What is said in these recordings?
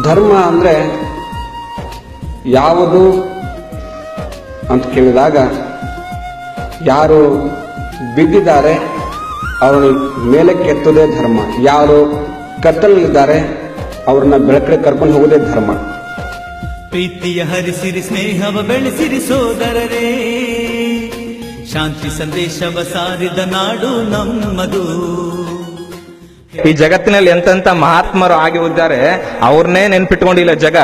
ಧರ್ಮ ಅಂದರೆ ಯಾವುದು ಅಂತ ಕೇಳಿದಾಗ, ಯಾರು ಬಿದ್ದಿದ್ದಾರೆ ಅವರನ್ನು ಮೇಲೆ ಕೆತ್ತೋದೇ ಧರ್ಮ, ಯಾರು ಕತ್ತಲಲ್ಲಿದ್ದಾರೆ ಅವ್ರನ್ನ ಬೆಳಕಡೆ ಕರ್ಕೊಂಡು ಹೋಗೋದೇ ಧರ್ಮ. ಪ್ರೀತಿಯ ಹರಿಸಿರಿ, ಸ್ನೇಹವ ಬೆಳೆಸಿರಿ ಸೋದರರೇ, ಶಾಂತಿ ಸಂದೇಶವ ಸಾರಿದ ನಾಡು ನಮ್ಮದು. ಈ ಜಗತ್ತಿನಲ್ಲಿ ಎಂತೆಂತ ಮಹಾತ್ಮರು ಆಗಿದ್ದಾರೆ, ಅವ್ರನ್ನೇ ನೆನ್ಪಿಟ್ಕೊಂಡಿಲ್ಲ ಜಗ.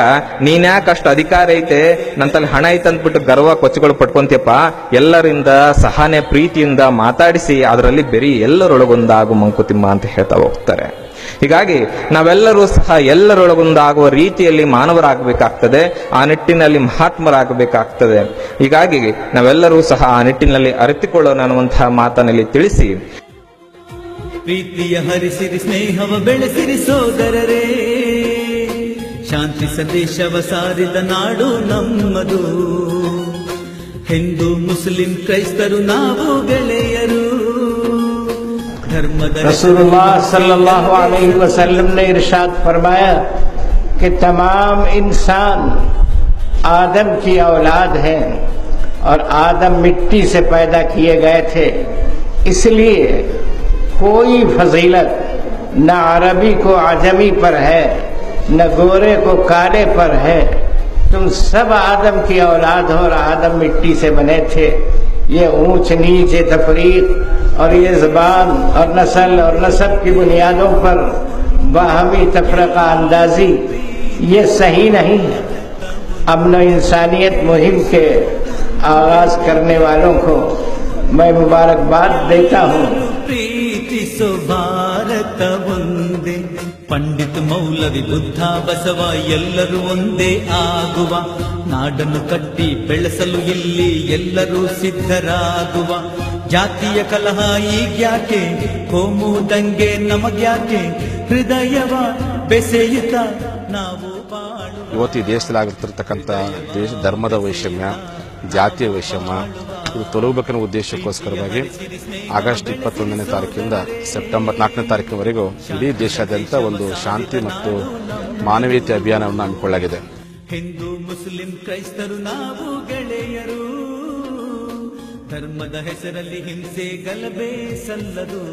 ನೀನ್ಯಾಕೆ ಅಷ್ಟು ಅಧಿಕಾರ ಐತೆ, ನಂತಲ್ಲಿ ಹಣ ಐತೆ ಅಂದ್ಬಿಟ್ಟು ಗರ್ವ ಕೊಚ್ಚಗಳು ಪಟ್ಕೊಂತೀಯಪ್ಪ. ಎಲ್ಲರಿಂದ ಸಹನೆ ಪ್ರೀತಿಯಿಂದ ಮಾತಾಡಿಸಿ ಅದರಲ್ಲಿ ಬೆರಿ ಎಲ್ಲರೊಳಗೊಂದಾಗು ಮಂಕುತಿಮ್ಮ ಅಂತ ಹೇಳ್ತಾ ಹೋಗ್ತಾರೆ. ಹೀಗಾಗಿ ನಾವೆಲ್ಲರೂ ಸಹ ಎಲ್ಲರೊಳಗೊಂದಾಗುವ ರೀತಿಯಲ್ಲಿ ಮಾನವರಾಗಬೇಕಾಗ್ತದೆ, ಆ ನಿಟ್ಟಿನಲ್ಲಿ ಮಹಾತ್ಮರಾಗಬೇಕಾಗ್ತದೆ. ಹೀಗಾಗಿ ನಾವೆಲ್ಲರೂ ಸಹ ಆ ನಿಟ್ಟಿನಲ್ಲಿ ಅರಿತುಕೊಳ್ಳೋಣ ಅನ್ನುವಂತಹ ಮಾತನಲ್ಲಿ ತಿಳಿಸಿ, ಪ್ರೀತಿಯ ಹರಿಸಿರಿ, ಸ್ನೇಹವ ಬೆಳೆಸಿರಿ ಸೋದರರೇ, ಶಾಂತಿ ಸಂದೇಶವ ಸಾರಿದ ನಾಡು ನಮ್ಮದು. ಹಿಂದೂ ಮುಸ್ಲಿಂ ಕ್ರೈಸ್ತರು ನಾವು ಗೆಳೆಯರು. रसूलुल्लाह सल्लल्लाहु अलैहि वसल्लम ने इरशाद फरमाया कि तमाम इंसान आदम की औलाद हैं और आदम मिट्टी से पैदा किए गए थे, इसलिए कोई फजीलत न अरबी को अजमी पर है न गोरे को काले पर है. तुम सब आदम की औलाद हो और आदम मिट्टी से बने थे. ये ऊंच नीच, तफरीक और ये ज़बान और नस्ल और नसब की बुनियादों पर बाहमी तफरका अंदाजी ये सही नहीं है. अमन इंसानियत मुहिम के आगाज करने वालों को मैं मुबारकबाद देता हूँ. ಪ್ರೀತಿಸೋ ಭಾರತ ಒಂದೇ, ಪಂಡಿತ್ ಮೌಲವಿ ಬುದ್ಧ ಬಸವ ಎಲ್ಲರೂ ಒಂದೇ ಆಗುವ, ನಾಡನ್ನು ಕಟ್ಟಿ ಬೆಳೆಸಲು ಇಲ್ಲಿ ಎಲ್ಲರೂ ಸಿದ್ಧರಾಗುವ. ಜಾತಿಯ ಕಲಹ ಈಗ್ಯಾಕೆ, ಕೋಮು ದಂಗೆ ನಮಗ್ಯಾಕೆ, ಹೃದಯವ ಬೆಸೆಯುತ್ತ ನಾವು ಬಾಳು. ಇವತ್ತು ಈ ದೇಶದಲ್ಲಾಗಿರ್ತಕ್ಕಂಥ ಧರ್ಮದ ವೈಷಮ್ಯ, ಜಾತಿಯ ವೈಷಮ್ಯ ಇದು ತೊಲಗಬೇಕನ್ನೋ ಉದ್ದೇಶಕ್ಕೋಸ್ಕರವಾಗಿ ಆಗಸ್ಟ್ 21ನೇ ತಾರೀಕಿಂದ ಸೆಪ್ಟೆಂಬರ್ 4ನೇ ತಾರೀಕಿನವರೆಗೂ ಇಡೀ ದೇಶಾದ್ಯಂತ ಒಂದು ಶಾಂತಿ ಮತ್ತು ಮಾನವೀಯತೆ ಅಭಿಯಾನವನ್ನು ಹಮ್ಮಿಕೊಳ್ಳಲಾಗಿದೆ. ಹಿಂದೂ ಮುಸ್ಲಿಂ ಕ್ರೈಸ್ತರು ನಾವು ಗೆಳೆಯರು, ಧರ್ಮದ ಹೆಸರಲ್ಲಿ ಹಿಂಸೆ ಗಲಭೆ ಸಲ್ಲದು.